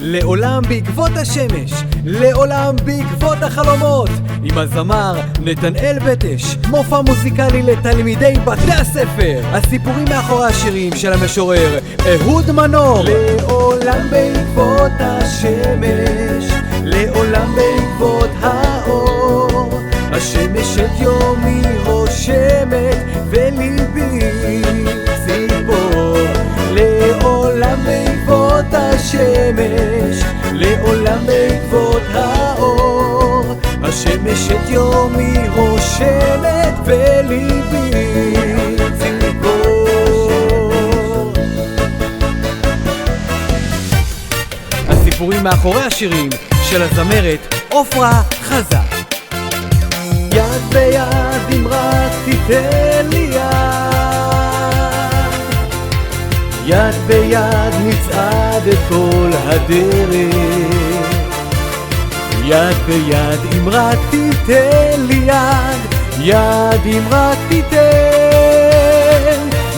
לעולם בעקבות השמש, לעולם בעקבות החלומות, עם הזמר נתנאל בטש, מופע מוזיקלי לתלמידי בתי הספר, הסיפורים מאחורי השירים של המשורר אהוד מנור. לעולם בעקבות השמש, לעולם בעקבות האור, השמש את יומי רושמת וליבי ציפור. לעולם בעקבות השמש, לעולם בעקבות האור, השמש את יומי רושמת וליבי ציפור. הסיפורים מאחורי השירים של הזמרת עופרה חזה. יד ביד אם רק תיתן לי יד ביד נצעד את כל הדרך, יד ביד אם רק תיתן לי יד אם רק תיתן,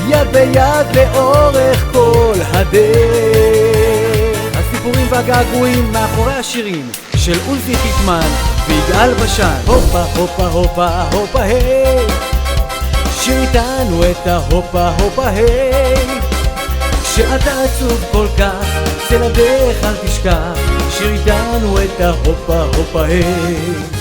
יד ביד לאורך כל הדרך. הסיפורים והגעגועים מאחורי השירים של עוזי חיטמן ויגאל בשן. הופה הופה הופה הופה היי, שיר איתנו את ההופה הופה היי. כשאתה עצוב כל כך, צא לדרך אל תשכח, שיר איתנו את ההופה הופה היי.